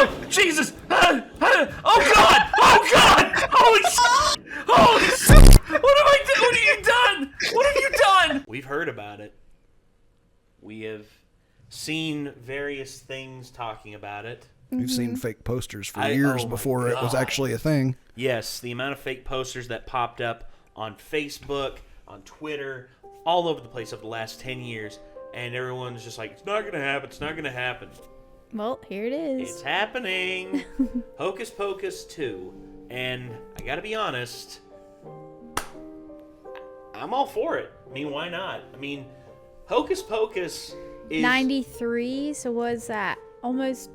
Oh, Jesus! Oh, God! Oh, God! Holy shit! Holy shit! What have I done? What have you done? What have you done? We've heard about it. We have seen various things talking about it. We've seen fake posters for years before it was actually a thing. Yes, the amount of fake posters that popped up on Facebook, on Twitter, all over the place over the last 10 years, and everyone's just like, it's not going to happen, it's not going to happen. Well, here it is. It's happening. Hocus Pocus 2. And I got to be honest, I'm all for it. I mean, why not? I mean, Hocus Pocus is 93, so was that almost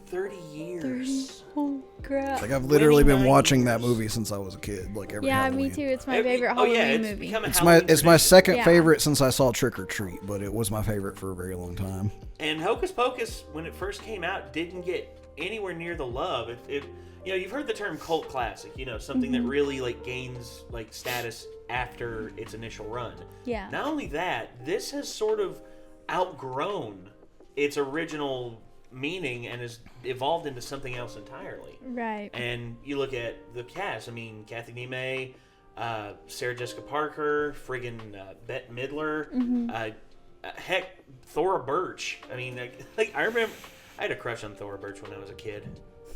30 years. 30? Oh, crap. Like, I've literally been watching that movie since I was a kid. Like, every Halloween. Me too. It's my favorite Halloween movie. It's my second favorite since I saw Trick or Treat, but it was my favorite for a very long time. And Hocus Pocus, when it first came out, didn't get anywhere near the love. You know, you've heard the term cult classic. You know, something that really like gains like status after its initial run. Yeah. Not only that, this has sort of outgrown its original meaning and has evolved into something else entirely. Right. And you look at the cast. I mean, Kathy Nemeh, Sarah Jessica Parker, friggin' Bette Midler, heck, Thora Birch. I mean, like I remember, I had a crush on Thora Birch when I was a kid.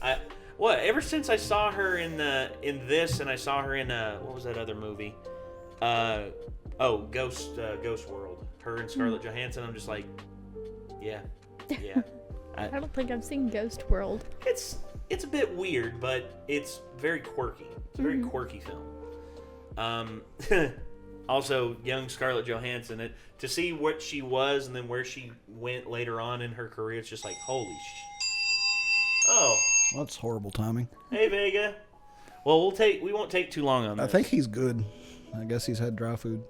Ever since I saw her in this, and I saw her in what was that other movie? Ghost World. Her and Scarlett Johansson. I'm just like, yeah. I don't think I've seen Ghost World. It's a bit weird, but it's very quirky. It's a very quirky film. Also, young Scarlett Johansson. To see what she was and then where she went later on in her career, it's just like, holy sh! Oh. Well, that's horrible timing. Hey, Vega. Well, we won't take too long on this. I think he's good. I guess he's had dry food.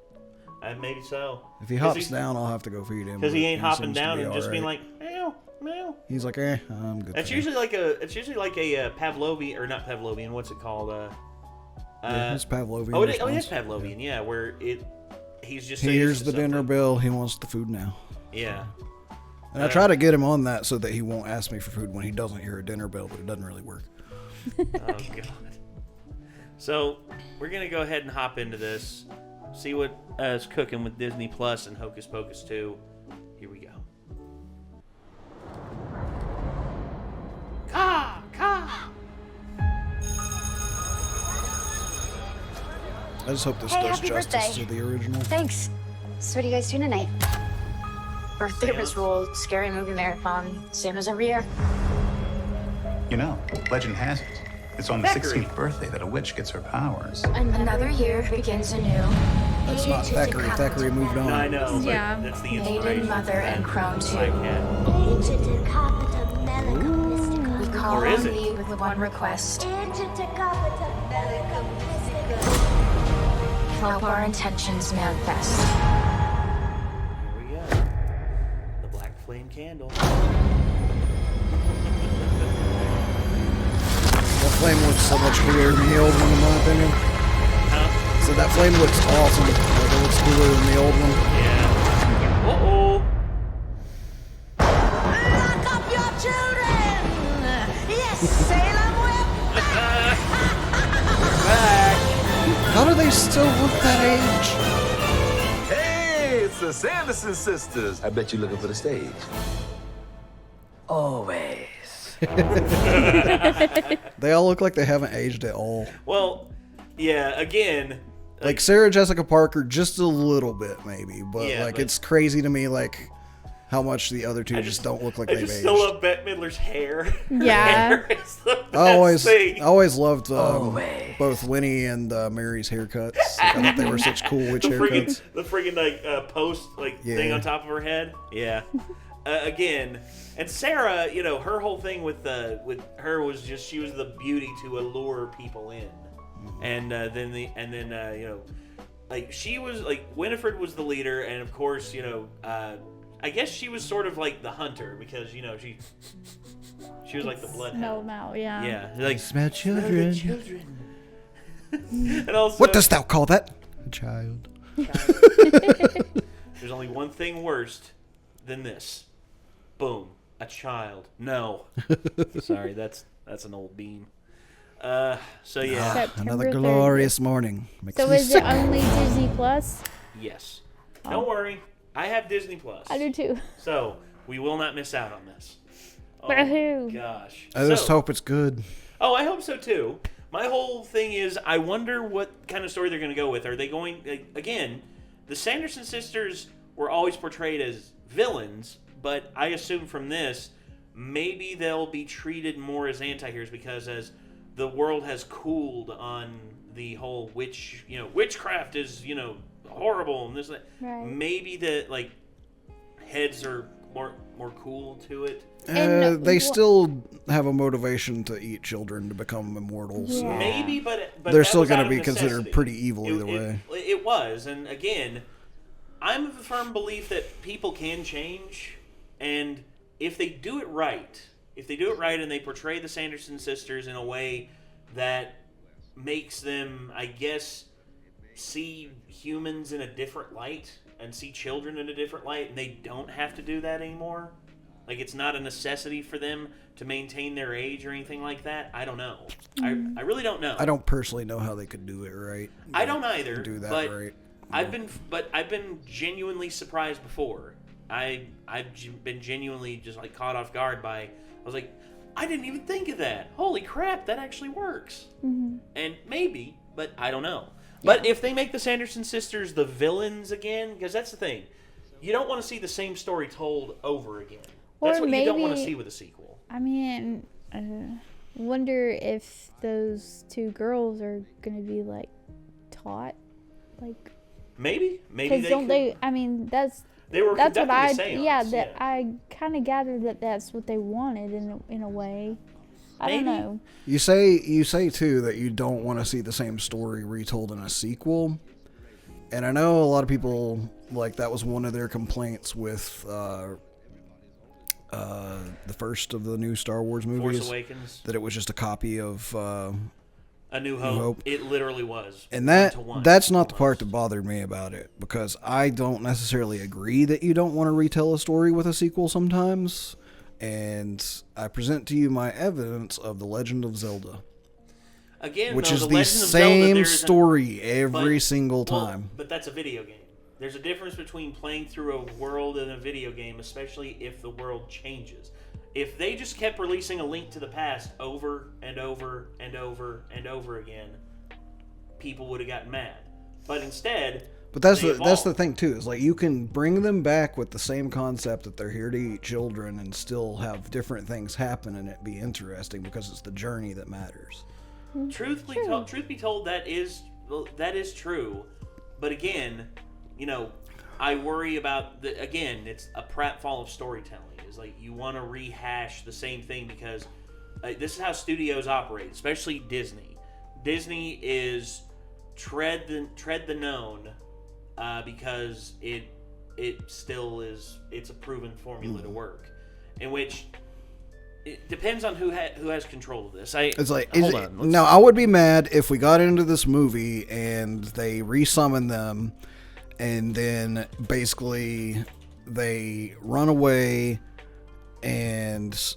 Maybe so. If he hops down, I'll have to go feed him. Because he ain't hopping down and just being like, meow, meow. He's like, I'm good. It's usually like a Pavlovian, or not Pavlovian. What's it called? It's Pavlovian. It is Pavlovian. Yeah, where he's just. He hears the dinner bell. He wants the food now. Yeah. And I try to get him on that so that he won't ask me for food when he doesn't hear a dinner bell, but it doesn't really work. Oh God. So we're gonna go ahead and hop into this. See what is cooking with Disney Plus and Hocus Pocus 2. Here we go. I just hope this does justice to the original. Thanks. So what are you guys doing tonight? Birthday ritual, scary movie marathon, same as every year. You know, legend has it. It's on the 16th birthday that a witch gets her powers. Another year begins anew. That's not Thackeray. Thackeray moved on. No, I know. Yeah. That's the Maiden, mother, and crone too. We call Or is on it? thee with one request. Help our intentions manifest. Here we go. The Black Flame Candle. That flame looks so much cooler than the old one, in my opinion. Huh? So that flame looks awesome. Like, it looks cooler than the old one. Yeah. Uh-oh. Lock up your children! Yes, Salem, we're Back. How do they still look that age? Hey, it's the Sanderson sisters. I bet you're looking for the stage. always. They all look like they haven't aged at all. Well, yeah, again... Like Sarah Jessica Parker, just a little bit, maybe. But, Yeah, like, but- it's crazy to me, like, how much the other two just don't look like I they've just aged. still love Bette Midler's hair. Yeah. Her hair is the best I always loved Always. both Winnie and Mary's haircuts. Like, I thought they were such cool witch haircuts. The friggin' like post thing on top of her head. Yeah. Again, and Sarah, you know, her whole thing with her was just she was the beauty to allure people in, and then you know, like she was like Winifred was the leader, and of course, you know, I guess she was sort of like the hunter because you know she was like the bloodhound. Smell them out, yeah. Yeah, like Smell children. children. And also, What dost thou call that? A child. There's only one thing worse than this. Boom. A child. No. Sorry, that's an old beam. So yeah. September Another 30th. glorious morning. Makes So me is sick. it only Disney Plus? Yes. Don't worry. I have Disney Plus. I do too. So we will not miss out on this. Oh Woohoo. gosh. I just hope it's good. Oh, I hope so too. My whole thing is, I wonder what kind of story they're going to go with. Are they going again? The Sanderson sisters were always portrayed as villains, but I assume from this, maybe they'll be treated more as anti-heroes because as the world has cooled on the whole witchcraft is horrible and this and that. Right. Maybe the heads are more cool to it. They still have a motivation to eat children to become immortal. So. Yeah. Maybe, but they're that still was going out to of be considered necessity. pretty evil either way. It was, and again, I'm of a firm belief that people can change, and if they do it right, and they portray the Sanderson sisters in a way that makes them, I guess, see humans in a different light and see children in a different light, and they don't have to do that anymore. Like, it's not a necessity for them to maintain their age or anything like that. I don't know. I really don't know. I don't personally know how they could do it right. I don't either. Do that but right. I've been genuinely surprised before. I've been genuinely just caught off guard by. I was like, I didn't even think of that. Holy crap, that actually works. Mm-hmm. And maybe, but I don't know. But if they make the Sanderson sisters the villains again, because that's the thing, you don't want to see the same story told over again. That's what you don't want to see with a sequel. I mean, wonder if those two girls are gonna be taught, Maybe because don't they? I mean, that's what I a seance, I kind of gathered that that's what they wanted in a way. I don't know. You say too that you don't want to see the same story retold in a sequel, and I know a lot of people that was one of their complaints with the first of the new Star Wars movies, Force Awakens, that it was just a copy of A New Hope. It literally was. And that's not the part that bothered me about it, because I don't necessarily agree that you don't want to retell a story with a sequel sometimes. And I present to you my evidence of The Legend of Zelda. Again, which though, is the the Legend of same Zelda, story every single time. But that's a video game. There's a difference between playing through a world and a video game, especially if the world changes. If they just kept releasing A Link to the Past over and over and over and over again, people would have gotten mad. But instead, but that's the thing too, is you can bring them back with the same concept that they're here to eat children and still have different things happen and it be interesting, because it's the journey that matters. Truth be told, that is true. But again, I worry about it's a pratfall of storytelling. It's you want to rehash the same thing because this is how studios operate, especially Disney. Disney is tread the known because it still is. It's a proven formula to work, in which it depends on who has control of this. I would be mad if we got into this movie and they resummon them, and then basically they run away and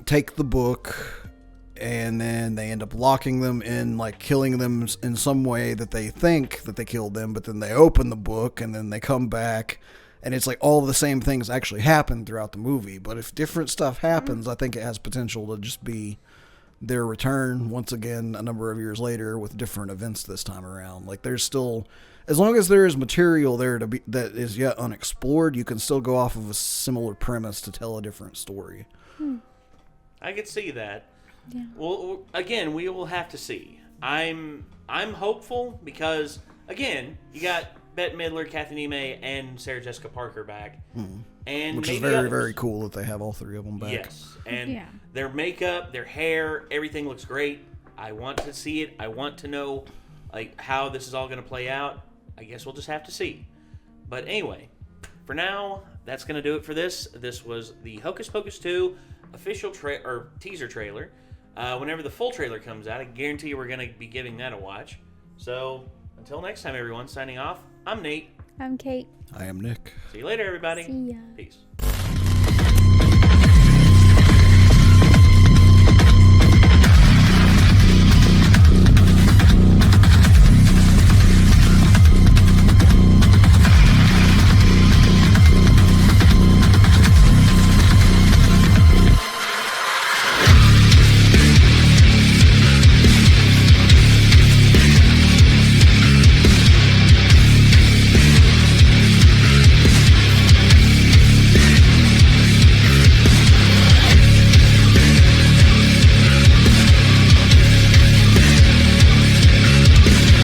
take the book, and then they end up locking them in, killing them in some way that they think that they killed them, but then they open the book and then they come back, and it's all the same things actually happen throughout the movie. But if different stuff happens, I think it has potential to just be their return once again a number of years later with different events this time around. There's still, as long as there is material there that is yet unexplored, you can still go off of a similar premise to tell a different story. I could see that. Yeah. Well, again, we will have to see. I'm hopeful because, again, you got Bette Midler, Kathy Niemi, and Sarah Jessica Parker back. And which is very, very cool that they have all three of them back. Yes, and their makeup, their hair, everything looks great. I want to see it. I want to know how this is all going to play out. I guess we'll just have to see. But anyway, for now, that's going to do it for this. This was the Hocus Pocus 2 official teaser trailer. Whenever the full trailer comes out, I guarantee you we're going to be giving that a watch. So, until next time, everyone, signing off, I'm Nate. I'm Kate. I am Nick. See you later, everybody. See ya. Peace.